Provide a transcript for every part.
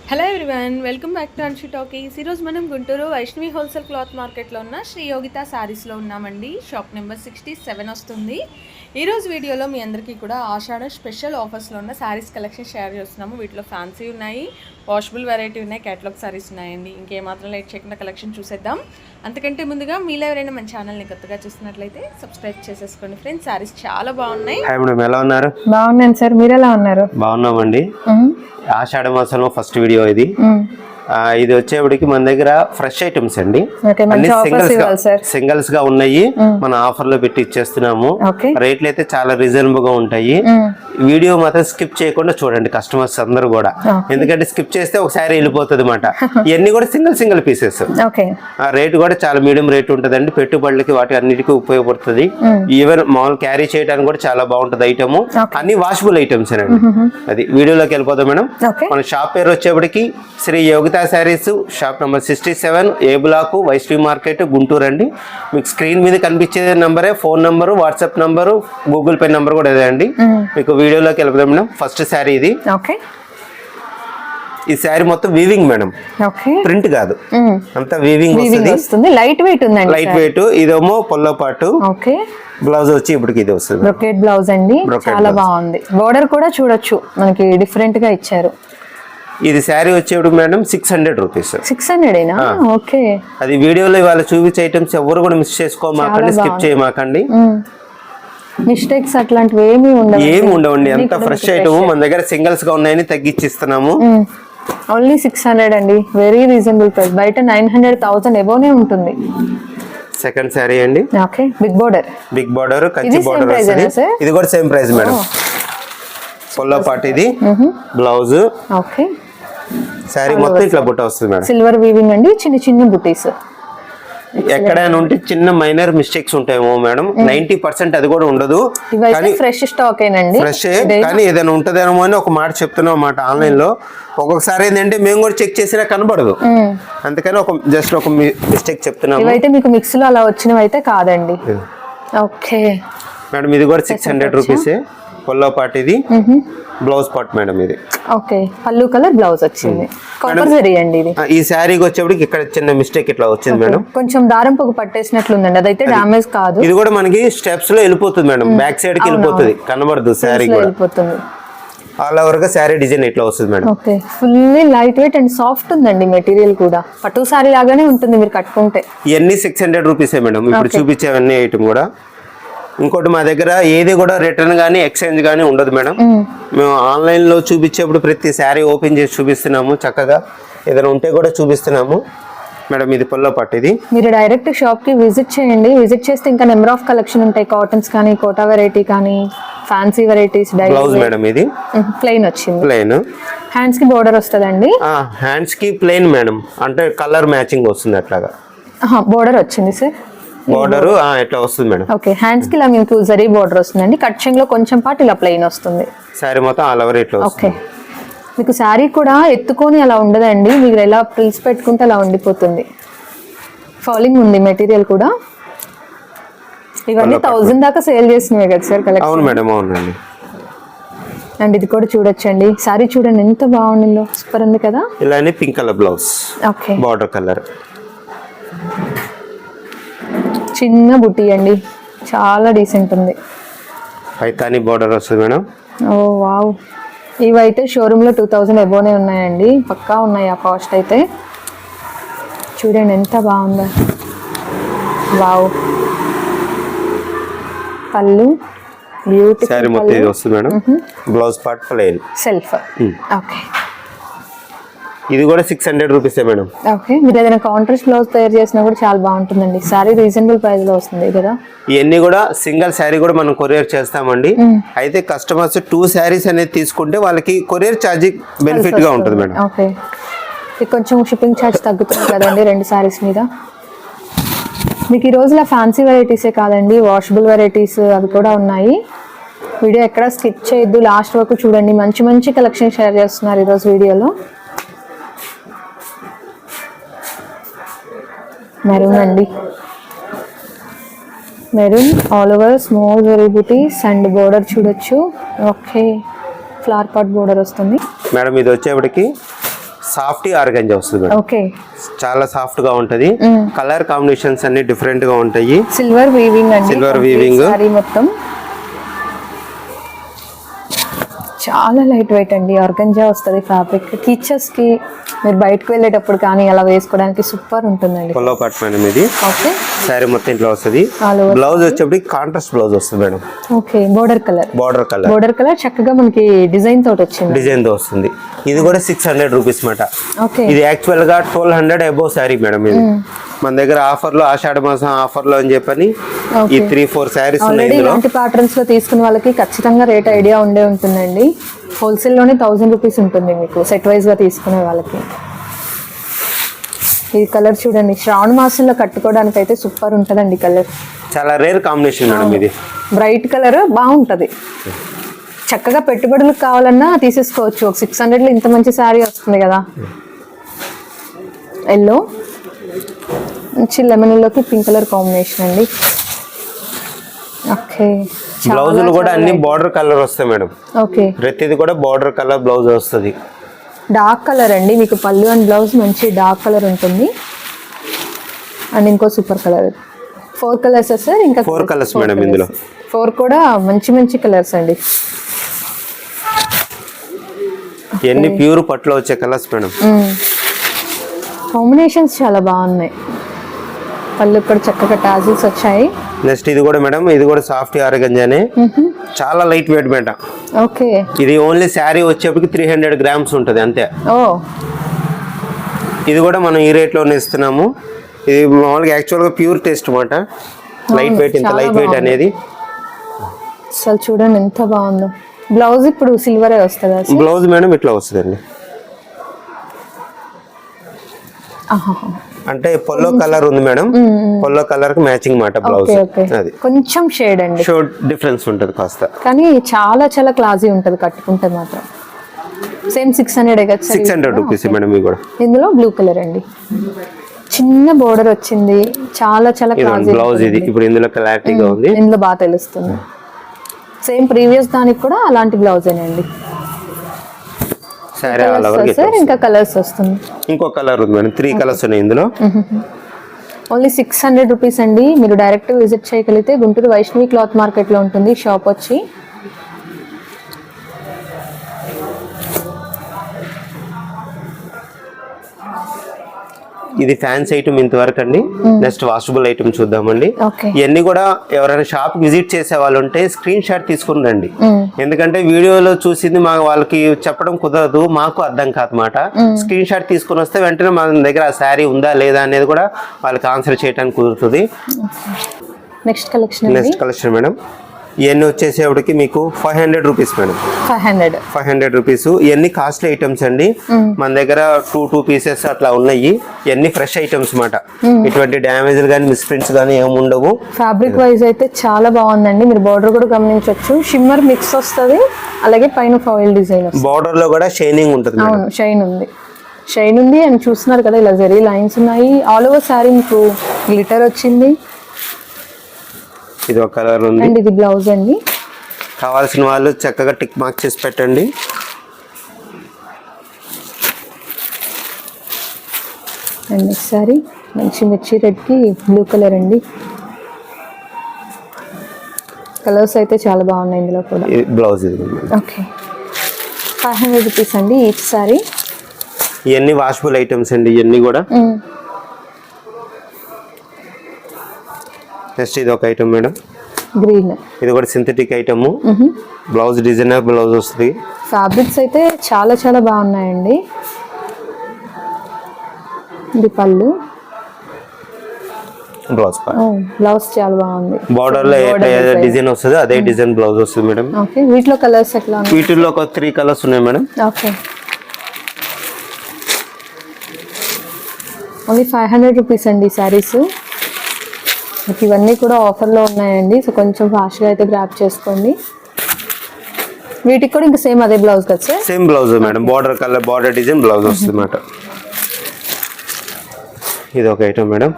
Hello everyone, welcome back to Anshu talkies. ఈరోజు మనం Guntur Vaishnavi wholesale cloth మార్కెట్లో ఉన్న శ్రీ యోగిత శారీస్లో ఉన్నామండి. షాప్ నెంబర్ 67 వస్తుంది. ఈరోజు వీడియోలో మీ అందరికీ కూడా ఆషాఢ స్పెషల్ ఆఫర్స్లో ఉన్న శారీస్ కలెక్షన్ షేర్ చేస్తున్నాము. వీటిలో ఫ్యాన్సీ ఉన్నాయి, వాషబుల్ వెరైటీ ఉన్నాయి, క్యాటలాగ్ శారీస్ ఉన్నాయండి. ఇంకేమాత్రం లేట్ చేయకుండా కలెక్షన్ చూసేద్దాం. అంతకంటే ముందుగా మీలో ఎవరైనా మన ఛానల్ని కొత్తగా చూస్తున్నట్లయితే సబ్స్క్రైబ్ చేసేసుకోండి ఫ్రెండ్స్. శారీస్ చాలా బాగున్నాయి. ఎలా ఉన్నారు? బాగున్నాను సార్, మీరు ఎలా ఉన్నారు? బాగున్నామండి. ఆషాఢ మాసంలో ఫస్ట్ వీడియో ఇది. ఇది వచ్చేప్పటికి మన దగ్గర ఫ్రెష్ ఐటమ్స్ అండి, సింగిల్స్ గా ఉన్నాయి. మన ఆఫర్ లో పెట్టి ఇచ్చేస్తున్నాము. రేట్లు అయితే చాలా రీజనబుల్ గా ఉంటాయి. వీడియో మాత్రం స్కిప్ చేయకుండా చూడండి కస్టమర్స్ అందరూ కూడా, ఎందుకంటే స్కిప్ చేస్తే ఒకసారి వెళ్ళిపోతుంది అన్నమాట. ఇవన్నీ కూడా సింగిల్ పీసెస్. రేట్ కూడా చాలా మీడియం రేట్ ఉంటదండి. పెట్టుబడులకి వాటి అన్నిటికీ ఉపయోగపడుతుంది. ఈవెన్ మామూలు క్యారీ చేయడానికి కూడా చాలా బాగుంటది ఐటమ్. అన్ని వాషబుల్ ఐటమ్స్ అండి. అది వీడియోలోకి వెళ్ళిపోతాం మేడం. మన షాప్ పేరు వచ్చేప్పటికి Shri Yogita sarees, shop number 67, A block, Vaishnavi market, Guntur అండి. మీకు స్క్రీన్ మీద కనిపించే నంబరే phone number, WhatsApp number, Google Pay number కూడా ఇదే అండి. మీకు వీడియోలోకి వెళ్ళిపోతాం మేడం. ఫస్ట్ శారీ ఇది. ఈ శారీ మొత్తం వీవింగ్ మేడం, ప్రింట్ కాదు, అంతా వీవింగ్ వస్తుంది. లైట్ వెయిట్ ఉందండి, లైట్ వెయిట్. ఇదేమో పొల్లో పాటు. బ్లౌజ్ వచ్చి ఇప్పటికి ఇది వస్తుంది, బ్రొకెట్ బ్లౌజ్ అండి. చాలా బాగుంది. బోర్డర్ కూడా చూడొచ్చు, మనకి డిఫరెంట్ గా ఇచ్చారు. ఇది శారీ వచ్చేప్పుడు మేడం 600 రూపీస్. 600 ఓకే. అది వీడియోలో ఇవాళ చూపించే ఐటమ్స్ ఎవరు కూడా మిస్ చేసుకోమాకండి, స్కిప్ చేయమాకండి. మిస్టేక్స్ అట్లాంటివి ఏమి ఉండవండి. అంత ఫ్రెష్ ఐటమ్ మన దగ్గర సింగిల్స్ గా ఉన్నాయని తగ్గించిస్తున్నాము. ఓన్లీ 600 అండి, వెరీ రీజనబుల్ ప్రైస్. బయట 900,000 ఎబోనే ఉంటుంది. సెకండ్ శారీ అండి. Okay, big border Kanchi border వస్తుంది. ఇది కూడా సేమ్ ప్రైస్ మేడం. పొల్లో పాటు ఇది బ్లౌజ్. ఓకే, శారీ మొత్తం ఇట్లా బుట్ట వస్తుంది మేడం. సిల్వర్ వీవింగ్ అండి, చిన్న బుట్టీస్. ఎక్కడైనా ఉంటే చిన్న మైనర్ మిస్టేక్స్ ఉంటాయేమో మేడం. 90% అది కూడా ఉండదు. ఫ్రెష్ స్టాక్ ఏనండి, ఫ్రెష్. కానీ ఏదైనా ఉంటదేమో అని ఒక మాట చెప్తున్నాం అన్నమాట. ఆన్లైన్ లో ఒక్కొక్కసారి ఏంటంటే మేము కూడా చెక్ చేసినా కనబడదు, అందుకని జస్ట్ ఒక మిస్టేక్ చెప్తున్నాం. ఇవైతే మీకు మిక్స్ లో అలా వచ్చినవి అయితే కాదండి. ఓకే మేడం, ఇది కూడా 600 రూపీసే. పొల్లో పాటు ఇది, బ్లౌజ్ పార్ట్ మేడం ఇది. ఓకే, పల్లు కలర్ బ్లౌజ్ వచ్చింది. కంపల్సరీ అండి ఇది. ఈ శారీకి వచ్చేప్పటికి ఇక్కడ చిన్న మిస్టేక్ ఇట్లా వచ్చింది మేడం. కొంచెం దారం పొగ పట్టేసినట్లుందండి, అదైతే డామేజ్ కాదు. ఇది కూడా మనకి స్టెప్స్ లో వెళ్ళిపోతుంది మేడం, బ్యాక్ సైడ్ కి వెళ్ళిపోతుంది, కనబడదు శారీ కూడా. ఆల్ ఓవర్ గా శారీ డిజైన్ ఇట్లా వస్తుంది madam. Okay, fully light weight and soft ఉందండి మెటీరియల్ కూడా. పట్టు శారీ లాగానే ఉంటుంది మీరు కట్టుకుంటే. ఇవన్నీ 600 రూపీసే మేడం. ఇప్పుడు చూపించేవన్నీ ఐటమ్ కూడా. ఇంకోటి మా దగ్గర ఏది కూడా రిటర్న్ కానీ ఎక్స్చేంజ్ కానీ ఉండదు మేడం. మేము ఆన్లైన్లో చూపించేప్పుడు ప్రతి శారీ ఓపెన్ చేసి చూపిస్తున్నాము, చక్కగా ఏదైనా ఉంటే కూడా చూపిస్తున్నాము మేడం. ఇది పొల్లో పట్టు. ఇది మీరు డైరెక్ట్ షాప్ కి విజిట్ చేయండి. విజిట్ చేస్తే ఇంకా నెంబర్ ఆఫ్ కలెక్షన్ ఉంటాయి. కాటన్స్ కానీ, కోటా వెరైటీ కానీ, ఫ్యాన్సీ వెరైటీస్. బ్లౌజ్ మేడం ఇది ప్లెయిన్ వచ్చింది. ప్లెయిన్. హ్యాండ్స్ కి బోర్డర్ వస్తుందండి. హ్యాండ్స్ కి ప్లెయిన్ మేడం, అంటే కలర్ మ్యాచింగ్ వస్తుంది అట్లాగా. బోర్డర్ వచ్చింది సార్, బోర్డర్ ఎట్లా వస్తుంది మేడం. ఓకే, హ్యాండ్స్ కి ఇలా మీకు జరీ బోర్డర్ వస్తుందండి. కట్ చెంగ్ లో కొంచెం పాటు ఇలా ప్లెయిన్ వస్తుంది. శారీ మొత్తం ఆల్ ఓవర్ ఇట్లా ఓకే, మీకు శారీ కూడా ఎత్తుకొని అలా ఉండదండి, మీరు ఎలా ప్రిల్స్ పెట్టుకుంటే అలా ఉండిపోతుంది. ఫాలింగ్ ఉంది మెటీరియల్ కూడా. ఇవన్నీ 1000 దాకా సేల్ చేసినవే కదా సార్ కలెక్షన్? అవును మేడం, అవునండి. అండ్ ఇది కూడా చూడొచ్చండి. శారీ చూడండి ఎంత బాగుండిందో, సూపర్ ఉంది కదా. ఇలానే pink colour blouse. Okay, border colour, చిన్న బుట్టి అండి, చాలా డీసెంట్ ఉంది. పైతాని బోర్డర్ వస్తుంది మేడం. ఓ వావ్, ఇవైతే షోరూమ్ లో 2000 ఎబోనే ఉన్నాయండి, పక్కా ఉన్నాయి ఆ కాస్ట్ అయితే. చూడండి ఎంత బాగుందో. వావ్, పళ్ళు బ్యూటిఫుల్. శారీ మొత్తం ఇది వస్తుంది madam. Blouse part plain self. Okay, ఇది కూడా 600 రూపీసే మేడం. ఓకే, మీరు ఏదైనా కాంట్రాస్ట్ బ్లౌజ్ తయారు చేసినా కూడా చాలా బాగుంటుందండి. శారీ రీజనబుల్ ప్రైస్ లో వస్తుంది కదా. ఇవన్నీ కూడా సింగిల్ శారీ కూడా మనం కొరియర్ చేస్తామండి. అయితే కస్టమర్స్ 2 శారీస్ అనేది తీసుకుంటే వాళ్ళకి కొరియర్ ఛార్జ్ బెనిఫిట్ గా ఉంటుంది మేడం. ఓకే, కొంచెం షిప్పింగ్ ఛార్జ్ తగ్గుతుంది కదండి 2 శారీస్ మీద. మీకు ఈ రోజుల ఫ్యాన్సీ వెరైటీసే కాదండి, వాషబుల్ వెరైటీస్ అవి కూడా ఉన్నాయి. వీడియో ఎక్కడ స్కిప్ చేయొద్దు, లాస్ట్ వరకు చూడండి. మంచి కలెక్షన్ షేర్ చేస్తున్నారు ఈరోజు వీడియోలో. మెరూన్ అండి, maroon all over small zari బూటీస్ అండ్ బోర్డర్ చూడొచ్చు. ఓకే, ఫ్లవర్ పాట్ బోర్డర్ వస్తుంది మేడం. ఇది వచ్చేప్పటికి సాఫ్ట్ ఆర్గంజా వస్తుంది మేడం. ఓకే, చాలా సాఫ్ట్ గా ఉంటది. కలర్ కాంబినేషన్స్ అన్ని డిఫరెంట్ గా ఉంటాయి. సిల్వర్ వీవింగ్ అండి, సిల్వర్ వీవింగ్ సారీ మొత్తం చాలా లైట్ వెయిట్ అండి. ఆర్గంజా వస్తుంది ఫ్యాబ్రిక్. టీచర్స్ కి మీరు బయటకు వెళ్ళేటప్పుడు కానీ అలా వేసుకోవడానికి సూపర్ ఉంటుందండి. పొల్లో కట్ మేడం ఇది. ఓకే, సారీ మొత్తం ఇట్లా వస్తుంది. బ్లౌజ్ వచ్చేప్పటికి కాంట్రాస్ట్ బ్లౌజ్ వస్తుంది మేడం. ఓకే, బోర్డర్ కలర్ చక్కగా మనకి డిజైన్ తోటి వచ్చింది. డిజైన్ తో వస్తుంది. ఇది కూడా 600 రూపీస్ మాట. ఓకే, ఇది యాక్చువల్ గా 1200 అబౌవ్ సారీ మేడం. ఇది మన దగ్గర ఆఫర్ లో, ఆషాఢ మాసం ఆఫర్ లో అని చెప్పని ఈ 3-4 సారీస్ ఉన్నాయి. ఇలాంటి ప్యాటర్న్స్ లో తీసుకున్న వాళ్ళకి ఖచ్చితంగా రేట్ ఐడియా ఉండే ఉంటుందండి. హోల్సేల్ లోనే 1000 రూపీస్ ఉంటుంది మీకు సెట్ వైజ్ గా తీసుకునే వాళ్ళకి. ఈ కలర్ చూడండి, శ్రావణ మాసంలో కట్టుకోవడానికి అయితే సూపర్ ఉంటదండి. కలర్ చాలా రేర్ కాంబినేషన్ మేడం. ఇది బ్రైట్ కలర్ బాగుంటది. చక్కగా పెట్టుబడులకు కావాలన్నా తీసేసుకోవచ్చు. ఒక 600 లో ఇంత మంచి శారీ వస్తుంది కదా. ఎల్లో మంచి లెమన్ లోకి పింక్ కలర్ కాంబినేషన్ అండి. ఓకే, బ్లౌజులు కూడా అన్ని బార్డర్ కలర్ వస్తాయి మేడం. ఓకే, ప్రతిది కూడా బార్డర్ కలర్ బ్లౌజ్ వస్తుంది. డార్క్ కలర్ అండి మీకు. పళ్ళు అండ్ బ్లౌజ్ మంచి డార్క్ కలర్ ఉంటుంది. అండ్ ఇంకో సూపర్ కలర్. 4 colours sir. ఇంకా 4 కలర్స్ మేడం. ఇందులో 4 కూడా మంచి మంచి కలర్స్ అండి. ఎన్ని ప్యూర్ పట్టులో వచ్చే కలర్స్ మేడం. కాంబినేషన్స్ చాలా బాగున్నాయి. పళ్ళు కూడా చక్కగా టాజిల్స్ వచ్చాయి. నెక్స్ట్ ఇది కూడా మేడం, ఇది కూడా సాఫ్ట్ ఆర్గంజానే. చాలా లైట్ వెయిట్ మేడం. ఓకే, ఇది ఓన్లీ శారీ వచ్చేప్పటికి 300 గ్రామ్స్ ఉంటుంది అంతే. ఓ, ఇది కూడా మనం ఈ రేట్ లోనే ఇస్తున్నాము. ఇది మామూలుగా యాక్చువల్ గా ప్యూర్ టేస్ట్ అన్నమాట. లైట్ వెయిట్, ఇంత లైట్ వెయిట్ అనేది. అసలు చూడండి ఎంత బాగుందో. బ్లౌజ్ ఇప్పుడు సిల్వరే వస్తుందా? బ్లౌజ్ మేడం ఇట్లా వస్తుందండి. అంటే పొల్లో కలర్ ఉంది మేడం. పొల్లో కలర్ కి మ్యాచింగ్ మాట బ్లౌజ్. అది కొంచెం షేడ్ అండి, షేడ్ డిఫరెన్స్ ఉంటుంది కాస్త. కానీ చాలా చాలా క్లాసీ ఉంటుంది కట్టుకుంటే మాత్రం. Same 600 rupees madam. ఇది కూడా ఇందులో బ్లూ కలర్ అండి. చిన్న బోర్డర్ వచ్చింది. చాలా చాలా క్లాసీ బ్లౌజ్. ఇది ఇప్పుడు ఇందులో క్లారిటీగా ఉంది. ఇందులో బాగా తెలుస్తుంది. సేమ్ ప్రీవియస్ దానికి కూడా అలాంటి బ్లౌజేనండి. సారీ ఆల్ ఓవర్ గా. ఇంకా కలర్స్ వస్తుంది. ఇంకో కలర్ ఉంది మేడం. 3 కలర్స్ ఉన్నాయి ఇందులో. ఓన్లీ 600 రూపీస్ అండి. మీరు డైరెక్ట్ విజిట్ చేయగలిగితే గుంటూరు వైష్ణవి క్లాత్ మార్కెట్ లో ఉంటుంది షాప్ వచ్చి. ఇది ఫ్యాన్సీ ఐటమ్ ఇంతవరకు అండి. నెక్స్ట్ వాషబుల్ ఐటమ్ చూద్దామండి. ఓకే, ఇవన్నీ కూడా ఎవరైనా షాప్ విజిట్ చేసే వాళ్ళు ఉంటే స్క్రీన్ షాట్ తీసుకుని రండి. ఎందుకంటే వీడియోలో చూసింది వాళ్ళకి చెప్పడం కుదరదు, మాకు అర్థం కాదన్నమాట. స్క్రీన్ షాట్ తీసుకుని వస్తే వెంటనే మన దగ్గర ఆ శారీ ఉందా లేదా అనేది కూడా వాళ్ళకి ఆన్సర్ చేయడానికి కుదురుతుంది. నెక్స్ట్ కలెక్షన్ మేడం, ఇవన్నీ వచ్చేసేపటికి మీకు 500 రూపీస్ మేడం. 500 రూపీస్. ఇవన్నీ కాస్ట్లీ ఐటమ్స్ అండి. మన దగ్గర 2 పీసెస్ అట్లా ఉన్నాయి. ఇవన్నీ ఫ్రెష్ ఐటమ్స్ మాట. ఇటువంటి డ్యామేజ్ కానీ మిస్ప్రింట్స్ కానీ ఏమి ఉండవు. ఫ్యాబ్రిక్ వైజ్ అయితే చాలా బాగుందండి. మీరు బార్డర్ కూడా గమనించవచ్చు. షిమ్మర్ మిక్స్ వస్తుంది, అలాగే పైన ఫాయిల్ డిజైన్ వస్తుంది. బార్డర్ లో కూడా షైనింగ్ ఉంటుంది. అవును, షైన్ ఉంది అని చూస్తున్నారు కదా. ఇలా జరీ లైన్స్ ఉన్నాయి. ఆల్ ఓవర్ శారీ మీకు గ్లిటర్ వచ్చింది. ఇది ఒక కలర్ ఉంది. అండ్ ఇది బ్లౌజ్ అండి. కావాల్సిన వాళ్ళు చక్కగా టిక్ మార్క్ చేసి పెట్టండి. అండ్ నెక్స్ట్ సారీ మంచి మిర్చి రెడ్ కి బ్లూ కలర్ అండి. కలర్స్ అయితే చాలా బాగున్నాయి ఇందులో కూడా. బ్లౌజ్ ఇది. ఓకే, 500 రూపీస్ అండి ఈచ్ సారీ. ఇవన్నీ వాషబుల్ ఐటమ్స్ అండి. ఇవన్నీ కూడా. నెక్స్ట్ ఇది ఒక ఐటమ్ మేడం, గ్రీన్. ఇది కూడా synthetic item. Blouse designer blouse వస్తుంది. ఫ్యాబ్రిక్స్ అయితే చాలా చాలా బాగున్నాయండి. ఇది పళ్ళు, బ్లౌజ్ చాలా బాగుంది. బార్డర్ లో డిజైన్ వస్తుంది, అదే డిజైన్ బ్లౌజ్ వస్తుంది మేడం. ఓకే, వీటిలో కలర్స్ ఎట్లా ఉన్నాయి? వీటిల్లో ఒక 3 కలర్స్ ఉన్నాయి మేడం. ఓకే, ఓన్లీ 500 రూపీస్ అండి సారీస్. ఇవన్నీ కూడా ఆఫర్లో ఉన్నాయండి. సో కొంచెం ఫాస్ట్గా అయితే గ్రాప్ చేసుకోండి. వీటికి కూడా ఇంకా సేమ్ అదే బ్లౌజ్ కదా sir? Same blouse madam. Border colour, border design blouse వస్తుంది అన్నమాట. ఇది ఒక ఐటమ్ మేడం.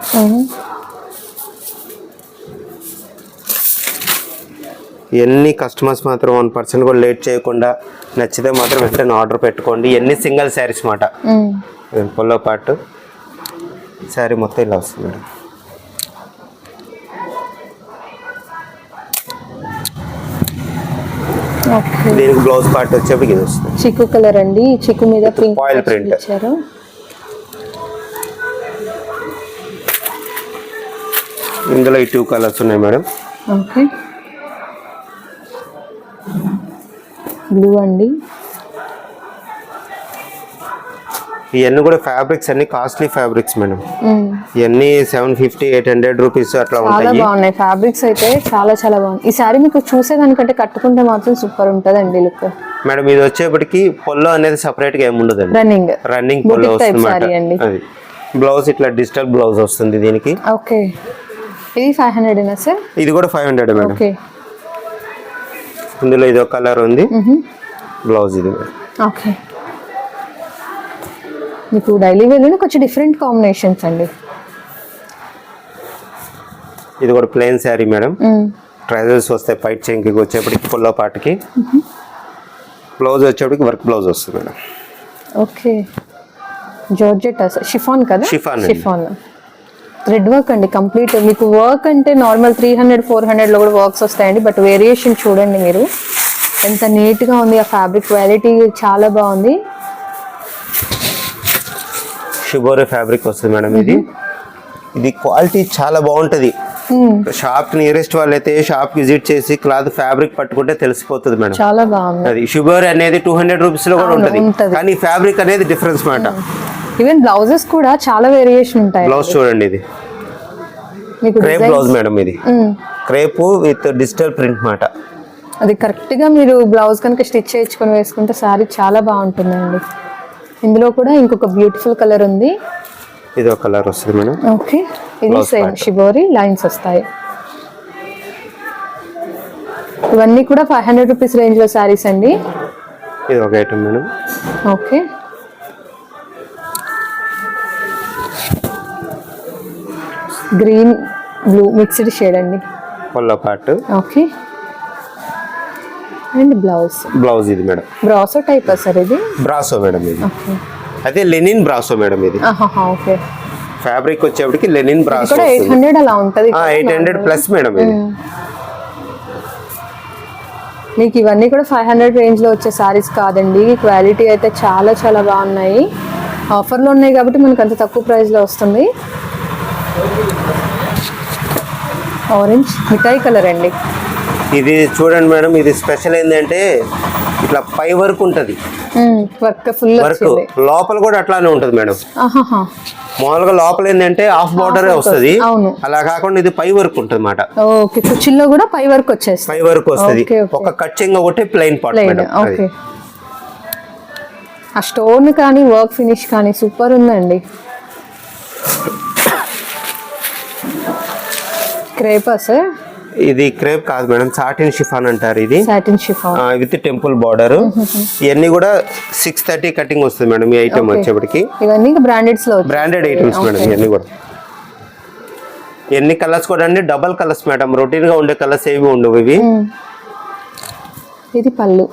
ఇవన్నీ కస్టమర్స్ మాత్రం 1% కూడా లేట్ చేయకుండా నచ్చితే మాత్రం వెంటనే ఆర్డర్ పెట్టుకోండి. ఎన్ని సింగిల్ శారీస్ మాట. పొల్లో పాటు శారీ మొత్తం ఇలా వస్తుంది మేడం. దీనికి బ్లౌజ్ పార్ట్ వచ్చేప్పటికి ఇది వస్తుంది. చిక్కు కలర్ అండి, చిక్కు మీద పింక్ ఫాయిల్ ప్రింట్ ఇచ్చారు. ఇందులో ఈ 2 కలర్స్ ఉన్నాయి మేడం. ఓకే, బ్లూ అండి. ఇవన్నీ కూడా ఫ్యాబ్రిక్స్ అన్ని కాస్ట్లీ ఫ్యాబ్రిక్స్ మేడం. ఇవన్నీ 750-800 రూపీస్ అట్లా చాలా ఉంటాయి. బాగున్నాయి ఫ్యాబ్రిక్స్ అయితే, చాలా చాలా బాగుంది. ఈ సారీ మీకు చూసేదానికంటే కట్టుకుంటే మాత్రం సూపర్ ఉంటదండి లుక్. మేడం ఇది వచ్చేప్పటికి పొల్లో అనేది సపరేట్ గా ఏమి ఉండదండి. రన్నింగ్ పొల్లో వస్తుంది. అది బ్లౌజ్ ఇట్లా డిజిటల్ బ్లౌజ్ వస్తుంది దీనికి. ఓకే, ఇది 500 సార్? ఇది కూడా 500 మేడం. ఓకే, ఇందులో ఇది ఒక కలర్ ఉంది. బ్లౌజ్ ఇది. ఓకే, మీకు డైలీ వేర్లో కొంచెం డిఫరెంట్ కాంబినేషన్స్ అండి. ఇది కూడా ప్లెయిన్ శారీ మేడం. ట్రైజల్స్ వస్తాయి పైట్ చెంకి వచ్చేప్పటికి పొల్లో పాటకి. బ్లౌజ్ వచ్చేప్పటికి వర్క్ బ్లౌజ్ వస్తుంది మేడం. ఓకే, జార్జెట్ షిఫాన్ కదా? షిఫాన్ థ్రెడ్ వర్క్ అండి కంప్లీట్. మీకు వర్క్ అంటే నార్మల్ 300-400 లో కూడా వర్క్స్ వస్తాయండి, బట్ వేరియేషన్ చూడండి మీరు ఎంత నీట్ గా ఉంది. ఆ ఫ్యాబ్రిక్ క్వాలిటీ చాలా బాగుంది. షిబోరే ఫ్యాబ్రిక్ వస్తుంది మేడం. ఇది క్వాలిటీ చాలా బాగుంటది. షాప్ నియరెస్ట్ వాళ్ళైతే షాప్ విజిట్ చేసి క్లాత్ ఫ్యాబ్రిక్ పట్టుకుంటే తెలిసిపోతుంది మేడం. చాలా బాగుంది. అది షిబోరే అనేది 200 రూపీస్ లో కూడా ఉంటది, కానీ ఫ్యాబ్రిక్ అనేది డిఫరెన్స్ మాట. ఈవెన్ బ్లౌజెస్ కూడా చాలా వేరియేషన్ ఉంటాయి. బ్లౌజ్ చూడండి, ఇది క్రేప్ బ్లౌజ్ మేడం. ఇది క్రేప్ విత్ డిజిటల్ ప్రింట్ మాట. అది కరెక్ట్ గా మీరు బ్లౌజ్ కనుక స్టిచ్ చేయించుకొని వేసుకుంటే సారీ చాలా బాగుంటుందండి. ఇందులో కూడా ఇంకొక బ్యూటిఫుల్ కలర్ ఉంది. ఇది ఒక కలర్ వస్తుంది మేడం. ఓకే, ఇది సేమ్ షిబోరి లైన్స్ వస్తాయి. ఇవన్నీ కూడా 500 రూపీస్ రేంజ్ లో సారీస్ అండి. ఇది ఒక item madam. Okay, green blue mixed shade అండి. పొల్లో పార్ట్. ఓకే, అండ్ బ్లౌజ్ ఇది మేడం. Brasso type sir? ఇది బ్రాసో మేడం. ఇది అదే లెనిన్ బ్రాసో మేడం. ఇది ఓకే, ఫ్యాబ్రిక్ వచ్చేప్పటికి లెనిన్ బ్రాసో. 800 అలా ఉంటది. 800 ప్లస్ మేడం. ఇది మీకు ఇవన్నీ కూడా 500 రేంజ్ లో వచ్చే సారీస్ కాదండి. క్వాలిటీ అయితే చాలా చాలా బాగున్నాయి. ఆఫర్లో ఉన్నాయి కాబట్టి మనకు అంత తక్కువ ప్రైస్ లో వస్తుంది. ఆరెంజ్ మిఠాయి కలర్ అండి. ఇది చూడండి మేడం, ఇది స్పెషల్ ఏంటంటే ఇట్లా పై వర్క్ ఉంటది. వర్క్ ఫుల్ వర్క్ లోపల కూడా అట్లానే ఉంటది మేడం. మామూలుగా లోపల ఏంటంటే హాఫ్ బార్డర్ వస్తుంది, అలా కాకుండా ఇది పై వర్క్ ఉంటది మాట. ఓకే, కుచ్చిల్లో కూడా పై వర్క్ వచ్చేస్తుంది. పై వర్క్ వస్తుంది. ఒక కట్చింగ్ ఒకటి ప్లెయిన్ పార్ట్ మేడం. ఓకే, ఆ స్టోన్ కానీ వర్క్ ఫినిష్ కానీ సూపర్ ఉందండి. క్రేపా సార్? ఇది క్రేప్ కాదు మేడం, సాటిన్ షిఫాన్ అంటారు. ఇది satin chiffon with temple border. ఇవన్నీ కూడా 630 కటింగ్ వస్తుంది మేడం. ఈ ఐటమ్ వచ్చేప్పటికి ఇవన్నీ బ్రాండెడ్స్ లో బ్రాండెడ్ ఐటమ్స్ మేడం. ఇవన్నీ కూడా ఎన్ని కలర్స్ కూడా అండి, డబల్ కలర్స్ మేడం. రొటీన్ గా ఉండే కలర్స్ ఏవి ఉండవు ఇవి. ఇది పళ్ళు.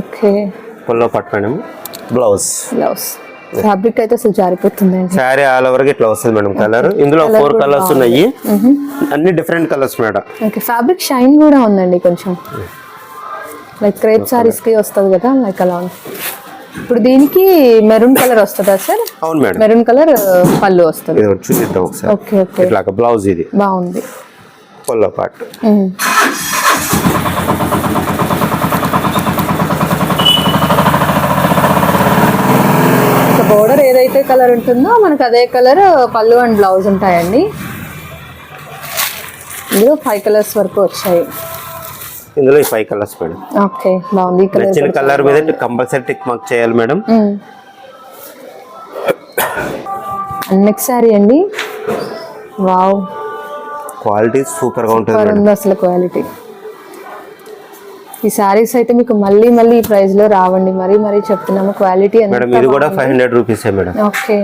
ఓకే, పల్లో పట్టు మేడం. బ్లౌజ్ ఫ్యాబ్రిక్ అయితే అసలు జారిపోతుందండి. సారీ ఆల్ ఓవర్ గా ఇట్లా వస్తుంది మేడం కలర్. ఇందులో 4 కలర్స్ ఉన్నాయి, అన్ని different colours madam. Okay, fabric shine కూడా ఉందండి కొంచెం, లైక్ క్రేప్ సారీస్ కి వస్తుంది కదా, లైక్ అలా ఉంది. ఇప్పుడు దీనికి మెరూన్ కలర్ వస్తుందా సార్? అవును మేడం, మెరూన్ కలర్ పళ్ళు వస్తుంది. చూద్దాం ఒకసారి. ఓకే ఓకే, ఇట్లా బ్లౌజ్ ఇది బాగుంది. పల్లో పార్ట్. బోర్డర్ ఏదైతే కలర్ ఉంటుందో మనకు అదే కలర్ పళ్ళు అండ్ బ్లౌజ్ ఉంటాయండి. ఇందులో 5 కలర్స్ వరకు వచ్చాయి. ఇందులో 5 కలర్స్ మేడం. ఓకే, బాగుంది. నచ్చిన కలర్ మీద కంపల్సరీ టిక్ మార్క్ చేయాలి మేడం. నెక్స్ట్ సారీ అండి. వావ్, క్వాలిటీ సూపర్ గా ఉంటుంది అసలు క్వాలిటీ. ఈ సారీస్ అయితే మీకు మళ్ళీ మళ్ళీ ఈ ప్రైస్ లో రావండి, మరీ చెప్తున్నాము. క్వాలిటీ మేడం ఇది కూడా 500 రూపీస్ మేడం. ఓకే,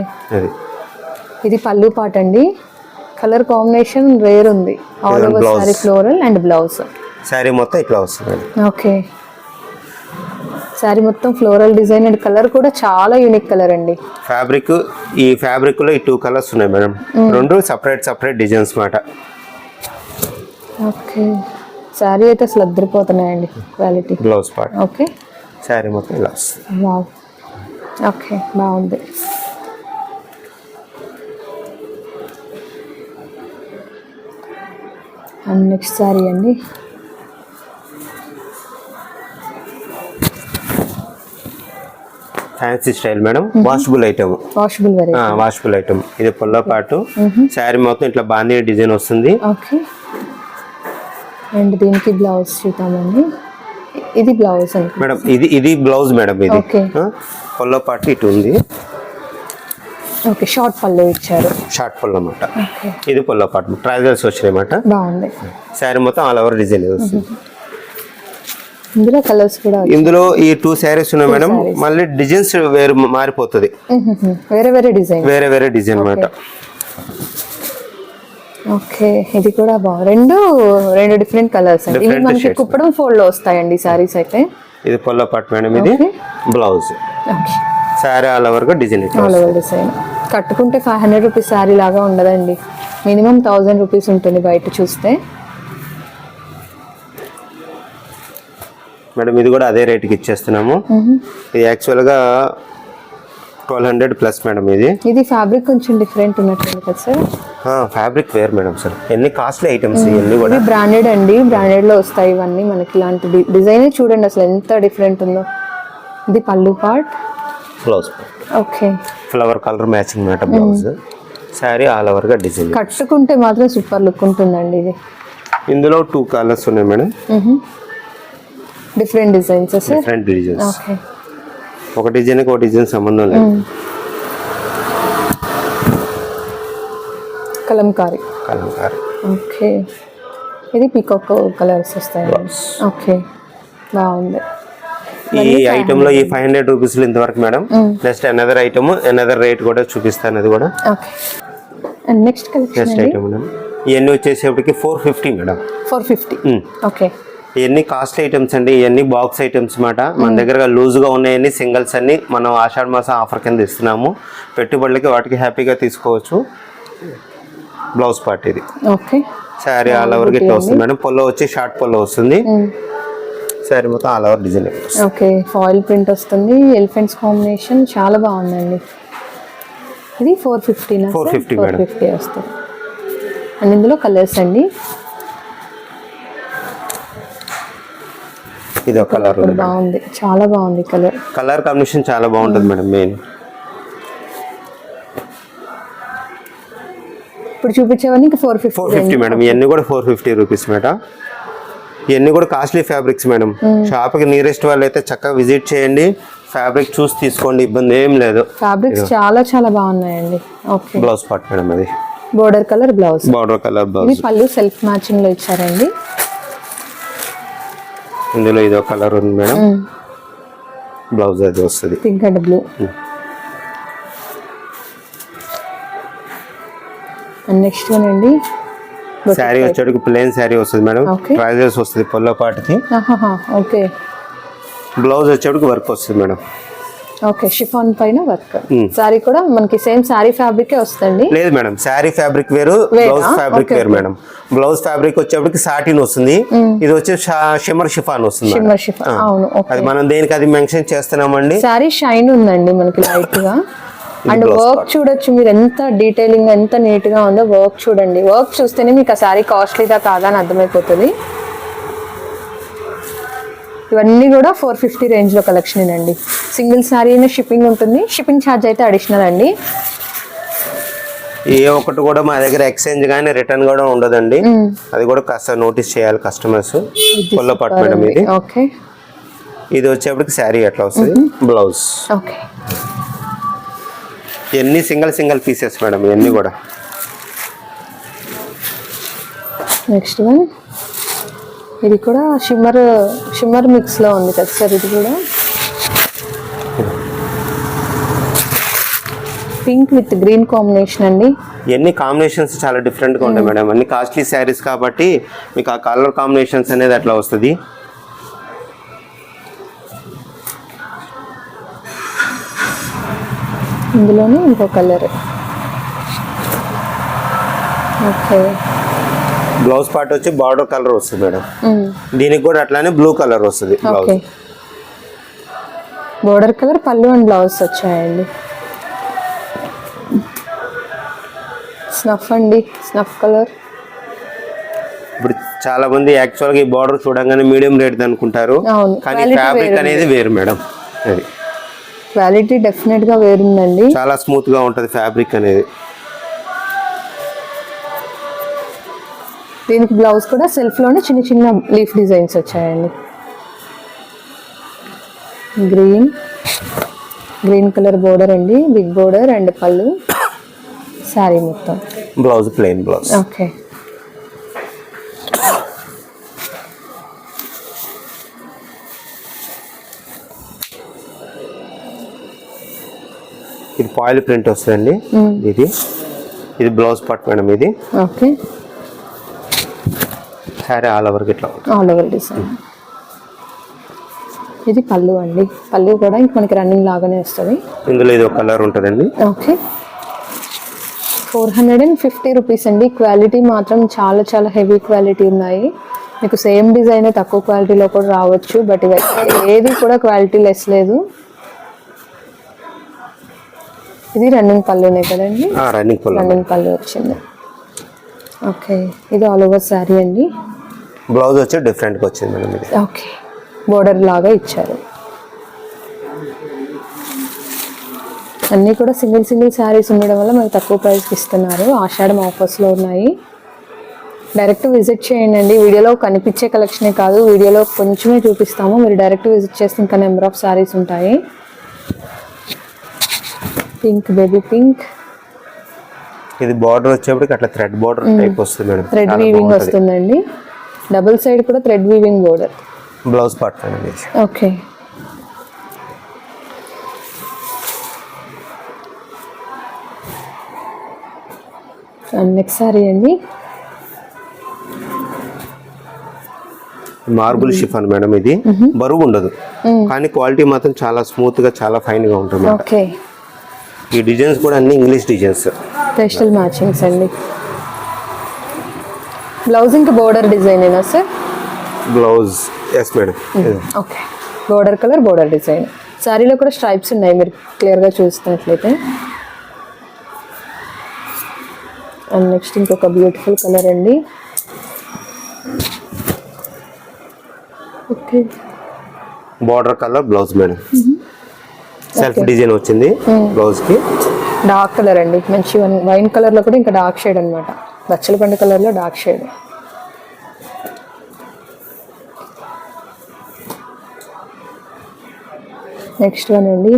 ఇది పళ్ళు పాట అండి. కలర్ కాంబినేషన్ రేర్ ఉంది. All over blouse. Sari floral and blouse. Sari మొత్తం ఇట్లా వస్తుంది. ఓకే, సారీ మొత్తం ఫ్లోరల్ డిజైన్ అండ్ కలర్ కూడా చాలా యూనిక్ కలర్ అండి. ఫ్యాబ్రిక్, ఈ ఫ్యాబ్రిక్ లో ఈ 2 కలర్స్ ఉన్నాయి మేడం. రెండు సపరేట్ డిజైన్స్ మాట. ఓకే, సారీ అయితే అసలు అద్దరిపోతున్నాయండి క్వాలిటీ. Blouse part. ఓకే, శారీ మొత్తం ఇలా వస్తుంది. వావ్, ఓకే బాగుంది. అండ్ నెక్స్ట్ సారీ అండి. Fancy style madam. Washable item. Washable variety. Washable item. ఇది పొల్ల పాటు. శారీ మొత్తం ఇట్లా బాందీ డిజైన్ వస్తుంది. ఓకే, అండ్ దీనికి బ్లౌజ్ చూద్దామండి. ఇది బ్లౌజ్ అండి మేడం. ఇది బ్లౌజ్ మేడం. ఇది ఓకే. పొల్ల పాటు ఇటు ఉంది. ఓకే, షార్ట్ పళ్ళు ఇచ్చారు. షార్ట్ పొల్ల అన్నమాట. ఓకే, ఇది పొల్ల పాటు. ట్రైజల్స్ వచ్చినాయి అన్నమాట. బాగుంది. శారీ మొత్తం ఆల్ ఓవర్ డిజైన్ వస్తుంది. ఇందులో కలర్స్ కూడా ఇందులో ఈ 2 శారీస్ ఉన్నాయి మేడం. మళ్ళీ డిజైన్స్ వేరు మారిపోతుంది. వేరే వేరే డిజైన్. వేరే డిజైన్ అన్నమాట. ఓకే, ఇది కూడా బాగుంది. రెండు డిఫరెంట్ కలర్స్ అండి. ఇవి మనకి కుప్పడం ఫోల్డ్ లో వస్తాయండి సారీస్ అయితే. ఇది పొల్ల పాటు మేడం. ఇది blouse. Okay, sari all over గా డిజైన్. All over design. కట్టుకుంటే 500 రూపీస్ శారీ లాగా ఉండదండి. మినిమం 1000 రూపీస్ ఉంటుంది బయట చూస్తే. మేడం ఇది కూడా అదే రేట్కి ఇచ్చేస్తున్నాము. ఇది యాక్చువల్గా 1200 ప్లస్ మేడం. ఇది ఫ్యాబ్రిక్ కొంచెం డిఫరెంట్ ఉన్నట్టుంది కదా sir. Fabric wear madam sir. ఎన్ని కాస్ట్లీ ఐటమ్స్ ఇవన్నీ కూడా. బ్రాండెడ్ అండి. బ్రాండెడ్ లో వస్తాయి ఇవన్నీ మనకి. ఇలాంటి డిజైన్ చూడండి అసలు ఎంత డిఫరెంట్ ఉందో. ఇది పళ్ళు part. Blouse. Okay, flower colour matching మాట బ్లౌజ్. శారీ ఆల్ ఓవర్ గా డిజైన్. కట్టుకుంటే మాత్రం సూపర్ లుక్ ఉంటుందండి ఇది. ఇందులో 2 కలర్స్ ఉన్నాయి madam. Different designs sir. Different designs. Okay, ఒక డిజైన్ కి ఒక డిజైన్ సంబంధం లేదు. కలంకారీ. ఓకే, ఇది పీకాక్ కలర్స్ వస్తాయి. ఓకే, బాగుంది. ఈ ఐటమ్ లో ఈ 500 రూపీస్ ఇంతవరకు madam. Next another item, another rate కూడా చూపిస్తాను. అది కూడా. Okay, and next collection item madam. ఇవన్నీ వచ్చేసేపటికి 450 మేడం. 450. ఓకే, ఇవన్నీ కాస్ట్ ఐటమ్స్ అండి. ఇవన్నీ బాక్స్ ఐటమ్స్ మాట. మన దగ్గర లూజ్ గా ఉన్నాయన్ని సింగిల్స్ అన్ని మనం ఆషాఢ మాసం ఆఫర్ కింద ఇస్తున్నాము. పెట్టుబడులకి వాటికి హ్యాపీగా తీసుకోవచ్చు. బ్లౌజ్ పార్ట్ ఇది. ఓకే, శారీ ఆల్ ఓవర్ ఇట్లా వస్తుంది మేడం. పొల్లో వచ్చి షార్ట్ పొల్లో వస్తుంది. శారీ మొత్తం all over design. Okay, foil print వస్తుంది. ఎలిఫెంట్స్ కాంబినేషన్ చాలా బాగుందండి. ఇది 450 మేడం. 450 వస్తుంది. అండ్ ఇందులో కలర్స్ అండి. ఇది ఒక కలర్ బాగుంది, చాలా బాగుంది కలర్ కాంబినేషన్ చాలా బాగుంటుంది మేడం. మెయిన్ ఇప్పుడు చూపించేవన్నీ 450 మేడం. ఇవన్నీ కూడా 450 రూపీస్ మేడం. ఇవన్నీ కూడా కాస్ట్లీ ఫ్యాబ్రిక్స్ మేడం. షాప్కి నియరెస్ట్ వాళ్ళు అయితే చక్కగా విజిట్ చేయండి. ఫ్యాబ్రిక్ చూసి తీసుకోండి, ఇబ్బంది ఏం లేదు. ఫ్యాబ్రిక్స్ చాలా చాలా బాగున్నాయండి. Okay, blouse part madam. అది బోర్డర్ కలర్ బ్లౌజ్. బ్లౌజ్. పళ్ళు సెల్ఫ్ మ్యాచింగ్ లో ఇచ్చారండి. ఇందులో ఇదో కలర్ ఉంది మేడం. బ్లౌజ్ అది వస్తుంది pink and blue. And next one అండి. శారీ వచ్చేటికి ప్లెయిన్ శారీ వస్తుంది మేడం. ట్రైజల్స్ వస్తుంది పొల్ల పాటికి. ఓకే, బ్లౌజ్ వచ్చేటికి వర్క్ వస్తుంది మేడం. ఓకే, షిఫాన్ పైన వర్క్. సారీ కూడా మనకి సేమ్ సారీ ఫ్యాబ్రిక్ వస్తుంది. లేదు మేడం, సారీ ఫ్యాబ్రిక్ వేరు, బ్లౌజ్ ఫ్యాబ్రిక్ వేరు మేడం. బ్లౌజ్ ఫ్యాబ్రిక్ వచ్చేప్పటికి సాటిన్ వస్తుంది. ఇది వచ్చి షిమ్మర్ షిఫాన్ వస్తుంది. Shimmer chiffon. అవును, అది మనం దేనికి అది మెన్షన్ చేస్తున్నామండి. సారీ షైన్ ఉందండి మనకి లైట్ గా. అండ్ వర్క్ చూడొచ్చు మీరు, ఎంత డీటెయిలింగ్ ఎంత నీట్ గా ఉందో. వర్క్ చూడండి, వర్క్ చూస్తేనే మీకు ఆ సారీ కాస్ట్లీదా కాదా అని అర్థమైపోతుంది. ఇవన్నీ కూడా 450 రేంజ్ లో కలెక్షన్ అండి. సింగిల్ సారీ అయినా షిప్పింగ్ ఉంటుంది. షిప్పింగ్ ఛార్జ్ అయితే అడిషనల్ అండి. ఏ ఒక్కటి కూడా మా దగ్గర ఎక్స్చేంజ్ కానీ రిటర్న్ కూడా ఉండదండి. అది కూడా కాస్త నోటీస్ చేయాలి కస్టమర్స్. పొల్ల పాటు మేడం ఇది. ఓకే, ఇది వచ్చేప్పటికి శారీ ఎట్లా వస్తుంది, బ్లౌజ్. ఓకే, ఎన్ని సింగిల్ పీసెస్ మేడం ఇవన్నీ కూడా. నెక్స్ట్ వన్, ఇది కూడా షిమ్మర్ మిక్స్ లో ఉంది కదా సార్. ఇది కూడా పింక్ విత్ గ్రీన్ కాంబినేషన్ అండి. ఇవన్నీ కాంబినేషన్స్ చాలా డిఫరెంట్గా ఉంటాయి మేడం. అన్ని కాస్ట్లీ శారీస్ కాబట్టి మీకు ఆ కలర్ కాంబినేషన్స్ అనేది అట్లా వస్తుంది. ఇందులోనే ఇంకో కలర్. ఓకే. బ్లౌజ్ పార్ట్ వచ్చి బార్డర్ కలర్ వస్తుంది మేడం. దీనికి కూడా అట్లానే బ్లూ కలర్ వస్తుంది బ్లౌజ్. బోర్డర్ కలర్ పళ్ళు అండ్ బ్లౌజ్ వచ్చాయండి. స్నఫ్ అండి, స్నఫ్ కలర్. ఇప్పుడు చాలా మంది యాక్చువల్గా ఈ బార్డర్ చూడంగానే మీడియం రేట్ అనుకుంటారు, కానీ ఫ్యాబ్రిక్ అనేది వేరు మేడం. అది క్వాలిటీ డెఫినెట్ గా వేరుందండి. చాలా స్మూత్ గా ఉంటది ఫ్యాబ్రిక్ అనేది. దీనికి బ్లౌజ్ కూడా సెల్ఫ్ లోనే చిన్న చిన్న లీఫ్ డిజైన్స్ వచ్చాయండి. గ్రీన్ కలర్ బోర్డర్ అండి, బిగ్ బోర్డర్ అండ్ పళ్ళు. సారీ మొత్తం బ్లౌజ్ ప్లెయిన్ బ్లౌజ్. ఓకే. ఇది పాయిల్ ప్రింట్ వస్తుందండి. ఇది బ్లౌజ్ పార్ట్ మేడం. ఇది ఓకే. సారీ ఆల్ ఓవర్ ఇట్లా ఆల్ ఓవర్ డిజైన్. ఇది పళ్ళు అండి. పళ్ళు కూడా ఇంక మనకి రన్నింగ్ లాగానే వస్తుంది. ఇందులో ఇది ఒక కలర్ ఉంటుందండి. ఓకే. 450 రూపీస్ అండి. క్వాలిటీ మాత్రం చాలా చాలా హెవీ క్వాలిటీ ఉన్నాయి. మీకు సేమ్ డిజైన్ తక్కువ క్వాలిటీలో కూడా రావచ్చు, బట్ ఇవైతే ఏది కూడా క్వాలిటీ లెస్ లేదు. ఇది రన్నింగ్ పళ్ళునే కదండి. రన్నింగ్ పళ్ళు వచ్చింది. ఓకే. ఇది ఆల్ ఓవర్ శారీ అండి. బ్లౌజ్ వచ్చి డిఫరెంట్ గా వచ్చింది మేడం. ఇది ఓకే. బోర్డర్ లాగా ఇచ్చారు. అన్నీ కూడా సింగిల్ శారీస్ ఉండడం వల్ల మనకు తక్కువ ప్రైస్కి ఇస్తున్నారు. ఆషాఢం ఆఫర్స్లో ఉన్నాయి. డైరెక్ట్ విజిట్ చేయండి అండి. వీడియోలో కనిపించే కలెక్షనే కాదు, వీడియోలో కొంచెమే చూపిస్తాము. మీరు డైరెక్ట్ విజిట్ చేస్తే ఇంకా నెంబర్ ఆఫ్ శారీస్ ఉంటాయి. Pink, baby pink. ఇది బార్డర్ వచ్చేప్పటికి అట్లా థ్రెడ్ బార్డర్ టైప్ వస్తుంది మేడం. థ్రెడ్ వీవింగ్ వస్తుందండి. డబుల్ సైడ్ కూడా thread weaving border. Blouse part అండి. ఓకే. నెక్స్ట్ సారీ అండి. Marble chiffon madam. ఇది బరువు ఉండదు, కానీ క్వాలిటీ మాత్రం చాలా స్మూత్ గా చాలా ఫైన్ గా ఉంటుంది. ఓకే. ఈ డిజైన్స్ కూడా అన్ని ఇంగ్లీష్ డిజైన్స్, పేస్టల్ మ్యాచింగ్స్ అండి. బ్లౌజ్ ఇంకా బోర్డర్ డిజైన్ ఏనా sir? Blouse yes madam. Okay. Border colour, border design. సారీలో కూడా స్ట్రైప్స్ ఉన్నాయి మీరు క్లియర్గా చూస్తున్నట్లయితే. అండ్ నెక్స్ట్ ఇంకొక బ్యూటిఫుల్ కలర్ అండి. Okay. Border colour blouse madam. Self design వచ్చింది బ్లౌజ్ కి. డార్క్ కలర్ అండి, మంచి వైన్ కలర్ లో కూడా ఇంకా డార్క్ షేడ్ అనమాట. బచ్చల పండు కలర్ లో డార్క్ షేడ్. నెక్స్ట్ వన్ అండి.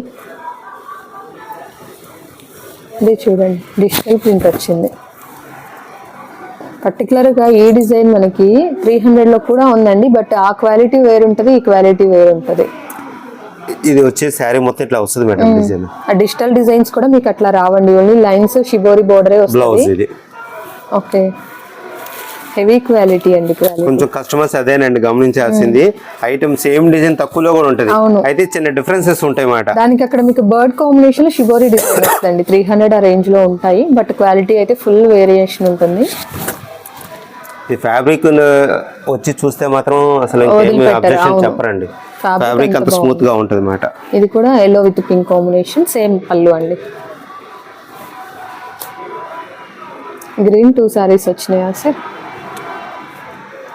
ఇది చూడండి, డిజిటల్ ప్రింట్ వచ్చింది. పర్టికులర్గా ఈ డిజైన్ మనకి 300లో కూడా ఉందండి, బట్ ఆ క్వాలిటీ వేరు ఉంటుంది, ఈ క్వాలిటీ వేరు ఉంటుంది. ఇది వచ్చే శారీ మొత్తం ఇట్లా వస్తుంది మేడం డిజైన్. ఆ డిజిటల్ డిజైన్స్ కూడా మీకు అట్లా రావండి, ఓన్లీ లైన్స్ షిబోరి బోర్డరే వస్తుంది. ఓకే. హెవీ క్వాలిటీ అండి. కొంచెం కస్టమర్స్ అదేనండి గమనించాల్సింది. ఐటమ్ సేమ్ డిజైన్ తక్కువలో కూడా ఉంటుంది, అయితే చిన్న డిఫరెన్సెస్ ఉంటాయి మాట. దానికి అక్కడ మీకు బర్డ్ కాంబినేషన్ షిబోరి డిజైన్ వస్తుంది. 300 ఆ రేంజ్ లో ఉంటాయి, బట్ క్వాలిటీ అయితే ఫుల్ వేరియేషన్ ఉంటుంది. ఈ ఫ్యాబ్రిక్ వచ్చి చూస్తే మాత్రం అసలు అబ్జెక్షన్ చెప్పరండి. ఫ్యాబ్రిక్ అంత స్మూత్ గా ఉంటుంది అన్నమాట. ఇది కూడా yellow with pink combination, same పళ్ళు అండి. గ్రీన్ 2 సారీస్ వచ్చినాయా సార్?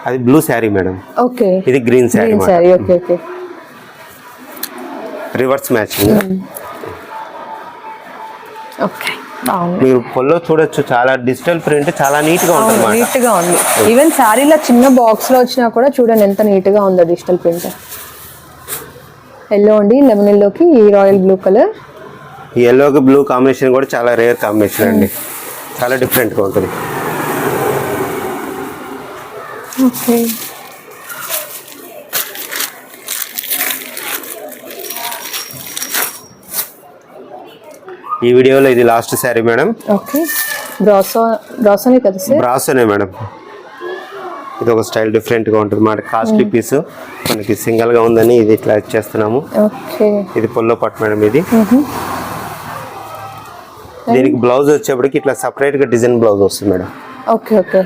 అది బ్లూ శారీ మేడం. ఓకే. ఇది green sari. Okay okay. Reverse matching. Okay. మీరు పొల్లో చూడొచ్చు, చాలా డిజిటల్ ప్రింట్ చాలా నీట్ గా ఉంటుంది. నీట్ గా ఉంది. ఈవెన్ శారీలో చిన్న బాక్స్ లో వచ్చినా కూడా చూడండి ఎంత నీట్ గా ఉందో డిజిటల్ ప్రింట్. ఎల్లో అండి, లెమన్ ఎల్లోకి ఈ రాయల్ బ్లూ కలర్. ఈ ఎల్లోకి బ్లూ కాంబినేషన్ కూడా చాలా రేర్ కాంబినేషన్ అండి, చాలా డిఫరెంట్ గా ఉంటుంది. ఓకే. ఈ వీడియోలో ఇది లాస్ట్ శారీ మేడం. ఓకే. బ్రాసోనే కదా సార్? బ్రాసోనే మేడం. ఇది ఒక స్టైల్ డిఫరెంట్ గా ఉంటుంది మాట. కాస్ట్లీ పీస్ మనకి సింగిల్ గా ఉందని ఇది ఇట్లా ఇచ్చేస్తున్నాము. ఓకే. ఇది పొల్లో పట్టు మేడం. ఇది దీనికి బ్లౌజ్ వచ్చేప్పటికి ఇట్లా సపరేట్ గా డిజైన్ బ్లౌజ్ వస్తుంది మేడం. Okay okay.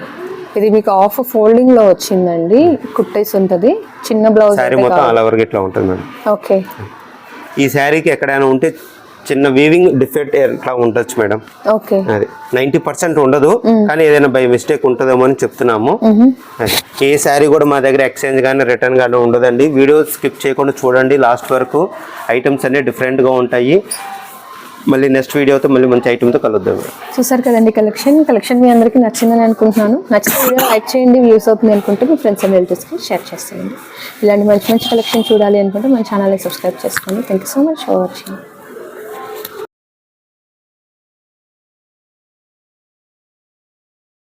ఇది మీకు ఆఫ్ ఫోల్డింగ్ లో వచ్చిందండి, కుట్టేసి ఉంటది. చిన్న బ్లౌజ్ శారీ మొత్తం ఆల్ ఓవర్ ఇట్లా ఉంటుంది మేడం. ఓకే. ఈ శారీకి ఎక్కడైనా ఉంటే చిన్న వీవింగ్ డిఫెక్ట్ ఎట్లా ఉండొచ్చు మేడం. ఓకే. అది 90% ఉండదు, కానీ ఏదైనా బై మిస్టేక్ ఉంటుందేమో అని చెప్తున్నాము. ఏ శారీ కూడా మా దగ్గర ఎక్స్చేంజ్ కానీ రిటర్న్ కానీ ఉండదండి. వీడియో స్కిప్ చేయకుండా చూడండి లాస్ట్ వరకు. ఐటమ్స్ అన్ని డిఫరెంట్ గా ఉంటాయి. మళ్ళీ నెక్స్ట్ వీడియోతో మళ్ళీ మంచి ఐటమ్తో కలుద్దాం. చూసారు కదండి కలెక్షన్ మీ అందరికీ నచ్చిందని అనుకుంటున్నాను. నచ్చిన వీడియో లైక్ చేయండి, వ్యూస్ అవుతుంది అనుకుంటే మీ ఫ్రెండ్స్ అండ్ రిలేటివ్స్కి షేర్ చేసేయండి. ఇలాంటి మంచి కలెక్షన్ చూడాలి అనుకుంటే మన ఛానల్ని సబ్స్క్రైబ్ చేసుకోండి. Thank you so much for watching.